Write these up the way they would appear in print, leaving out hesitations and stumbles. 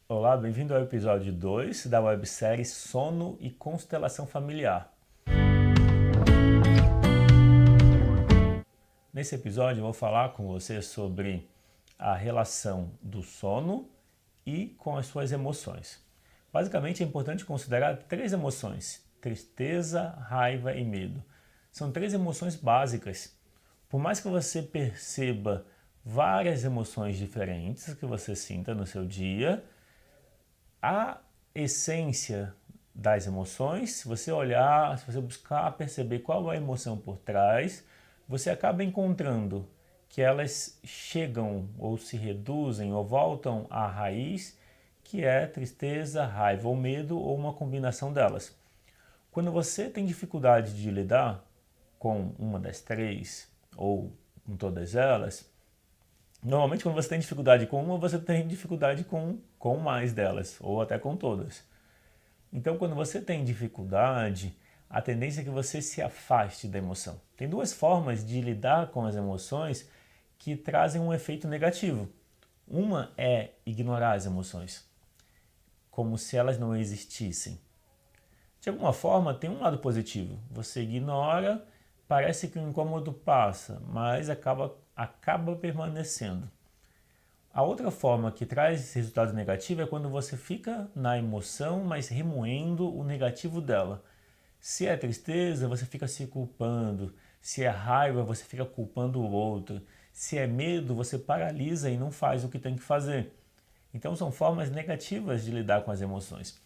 Olá, bem-vindo ao episódio 2 da websérie Sono e Constelação Familiar. Nesse episódio eu vou falar com você sobre a relação do sono e com as suas emoções. Basicamente é importante considerar três emoções: tristeza, raiva e medo. São três emoções básicas. Por mais que você perceba várias emoções diferentes que você sinta no seu dia, a essência das emoções, se você olhar, se você buscar perceber qual é a emoção por trás, você acaba encontrando que elas chegam ou se reduzem ou voltam à raiz, que é tristeza, raiva ou medo ou uma combinação delas. Quando você tem dificuldade de lidar com uma das três ou com todas elas, normalmente quando você tem dificuldade com uma, você tem dificuldade com mais delas, ou até com todas. Então quando você tem dificuldade, a tendência é que você se afaste da emoção. Tem duas formas de lidar com as emoções que trazem um efeito negativo. Uma é ignorar as emoções, como se elas não existissem. De alguma forma, tem um lado positivo. Você ignora, parece que o incômodo passa, mas acaba permanecendo. A outra forma que traz esse resultado negativo é quando você fica na emoção, mas remoendo o negativo dela. Se é tristeza, você fica se culpando. Se é raiva, você fica culpando o outro. Se é medo, você paralisa e não faz o que tem que fazer. Então são formas negativas de lidar com as emoções.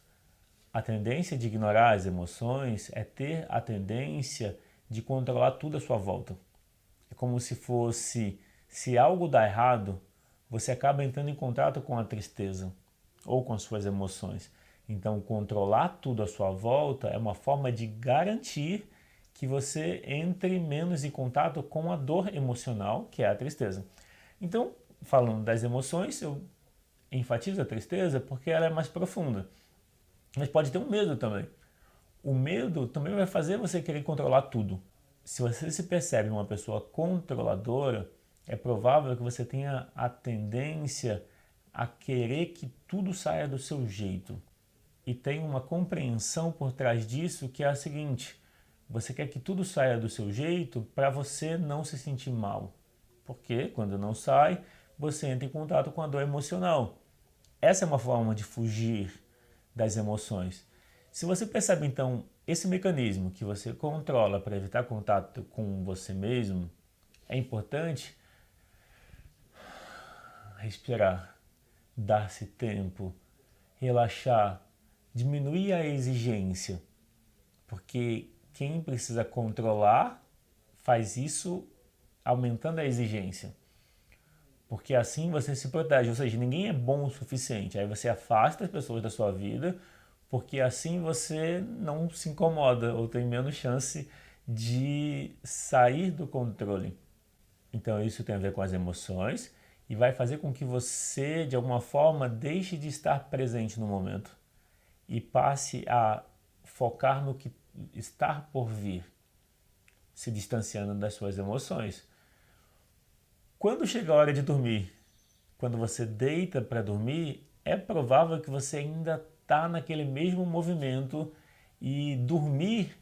A tendência de ignorar as emoções é ter a tendência de controlar tudo à sua volta. É como se fosse, se algo dá errado, você acaba entrando em contato com a tristeza ou com as suas emoções. Então, controlar tudo à sua volta é uma forma de garantir que você entre menos em contato com a dor emocional, que é a tristeza. Então, falando das emoções, eu enfatizo a tristeza porque ela é mais profunda. Mas pode ter um medo também. O medo também vai fazer você querer controlar tudo. Se você se percebe uma pessoa controladora, é provável que você tenha a tendência a querer que tudo saia do seu jeito. E tem uma compreensão por trás disso que é a seguinte: você quer que tudo saia do seu jeito para você não se sentir mal. Porque quando não sai, você entra em contato com a dor emocional. Essa é uma forma de fugir das emoções. Se você percebe então esse mecanismo que você controla para evitar contato com você mesmo, é importante respirar, dar-se tempo, relaxar, diminuir a exigência, porque quem precisa controlar faz isso aumentando a exigência. Porque assim você se protege, ou seja, ninguém é bom o suficiente. Aí você afasta as pessoas da sua vida, porque assim você não se incomoda ou tem menos chance de sair do controle. Então isso tem a ver com as emoções e vai fazer com que você, de alguma forma, deixe de estar presente no momento e passe a focar no que está por vir, se distanciando das suas emoções. Quando chega a hora de dormir, quando você deita para dormir, é provável que você ainda está naquele mesmo movimento e dormir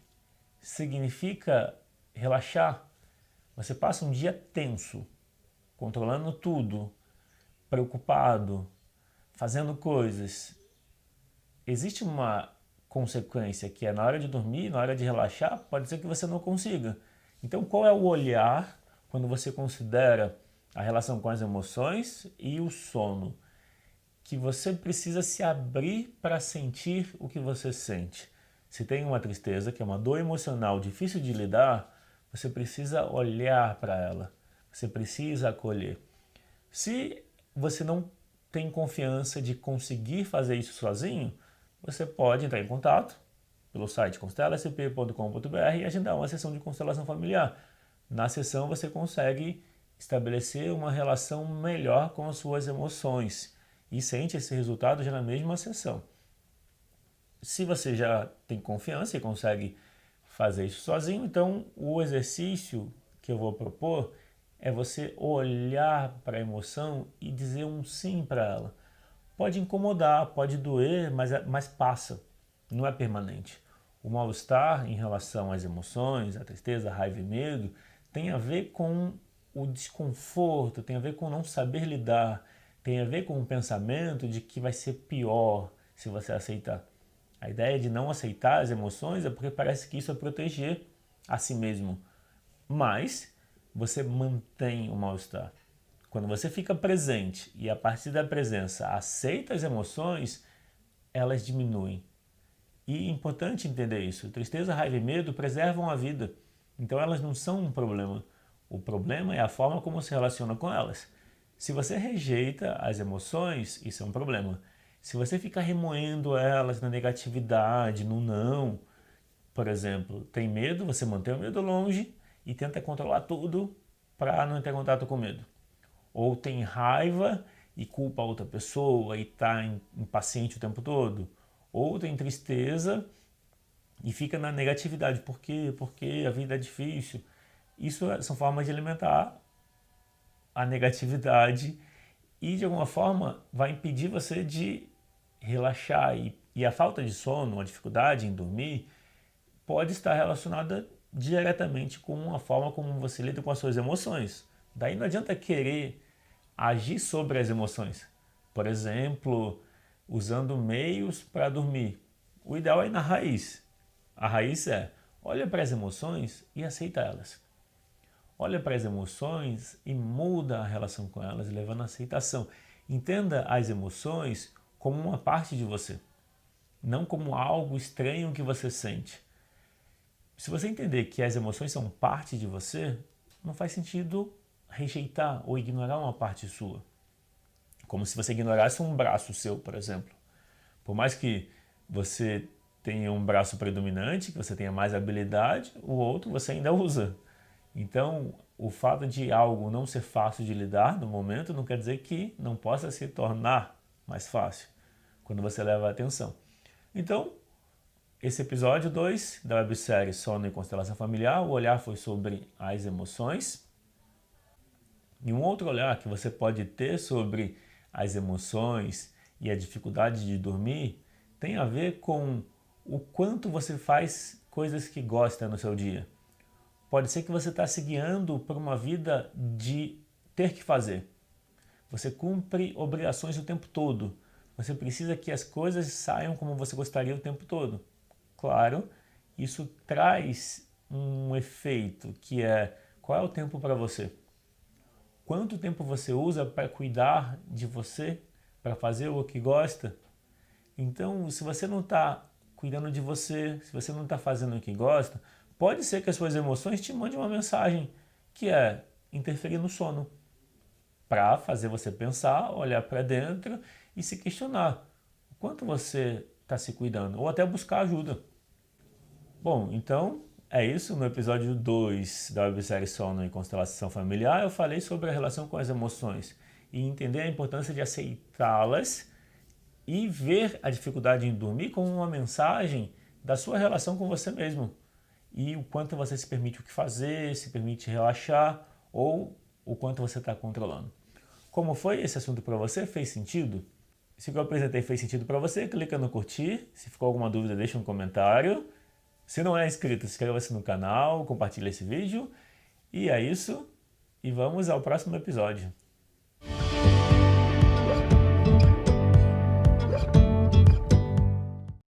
significa relaxar. Você passa um dia tenso, controlando tudo, preocupado, fazendo coisas. Existe uma consequência que é na hora de dormir, na hora de relaxar, pode ser que você não consiga. Então, qual é o olhar quando você considera a relação com as emoções e o sono? Que você precisa se abrir para sentir o que você sente. Se tem uma tristeza, que é uma dor emocional difícil de lidar, você precisa olhar para ela. Você precisa acolher. Se você não tem confiança de conseguir fazer isso sozinho, você pode entrar em contato pelo site constelasp.com.br e agendar uma sessão de constelação familiar. Na sessão você consegue estabelecer uma relação melhor com as suas emoções e sente esse resultado já na mesma sessão. Se você já tem confiança e consegue fazer isso sozinho, então o exercício que eu vou propor é você olhar para a emoção e dizer um sim para ela. Pode incomodar, pode doer, mas passa, não é permanente. O mal-estar em relação às emoções, a tristeza, a raiva e medo, tem a ver com o desconforto, tem a ver com não saber lidar, tem a ver com o pensamento de que vai ser pior se você aceitar. A ideia de não aceitar as emoções é porque parece que isso é proteger a si mesmo. Mas você mantém o mal-estar. Quando você fica presente e a partir da presença aceita as emoções, elas diminuem. E é importante entender isso. Tristeza, raiva e medo preservam a vida. Então elas não são um problema. O problema é a forma como se relaciona com elas. Se você rejeita as emoções, isso é um problema. Se você fica remoendo elas na negatividade, no não, por exemplo, tem medo, você mantém o medo longe e tenta controlar tudo para não ter contato com medo. Ou tem raiva e culpa a outra pessoa e está impaciente o tempo todo. Ou tem tristeza e fica na negatividade. Por quê? Porque a vida é difícil. Isso são formas de alimentar a negatividade e de alguma forma vai impedir você de relaxar. E a falta de sono, a dificuldade em dormir, pode estar relacionada diretamente com a forma como você lida com as suas emoções. Daí não adianta querer agir sobre as emoções. Por exemplo, usando meios para dormir. O ideal é ir na raiz. A raiz é: olha para as emoções e aceita elas. Olha para as emoções e muda a relação com elas, levando à aceitação. Entenda as emoções como uma parte de você, não como algo estranho que você sente. Se você entender que as emoções são parte de você, não faz sentido rejeitar ou ignorar uma parte sua. Como se você ignorasse um braço seu, por exemplo. Por mais que você tenha um braço predominante, que você tenha mais habilidade, o outro você ainda usa. Então, o fato de algo não ser fácil de lidar no momento não quer dizer que não possa se tornar mais fácil quando você leva a atenção. Então, esse episódio 2 da websérie Sono e Constelação Familiar, o olhar foi sobre as emoções. E um outro olhar que você pode ter sobre as emoções e a dificuldade de dormir tem a ver com o quanto você faz coisas que gosta no seu dia. Pode ser que você está se guiando por uma vida de ter que fazer. Você cumpre obrigações o tempo todo. Você precisa que as coisas saiam como você gostaria o tempo todo. Claro, isso traz um efeito que é: qual é o tempo para você? Quanto tempo você usa para cuidar de você, para fazer o que gosta? Então, se você não está cuidando de você, se você não está fazendo o que gosta, pode ser que as suas emoções te mandem uma mensagem que é interferir no sono, para fazer você pensar, olhar para dentro e se questionar o quanto você está se cuidando, ou até buscar ajuda. Bom, então é isso. No episódio 2 da websérie Sono e Constelação Familiar, eu falei sobre a relação com as emoções e entender a importância de aceitá-las e ver a dificuldade em dormir como uma mensagem da sua relação com você mesmo e o quanto você se permite o que fazer, se permite relaxar ou o quanto você está controlando. Como foi esse assunto para você? Fez sentido? Se o que eu apresentei fez sentido para você, clica no curtir. Se ficou alguma dúvida, deixa um comentário. Se não é inscrito, inscreva-se no canal, compartilhe esse vídeo. E é isso. E vamos ao próximo episódio.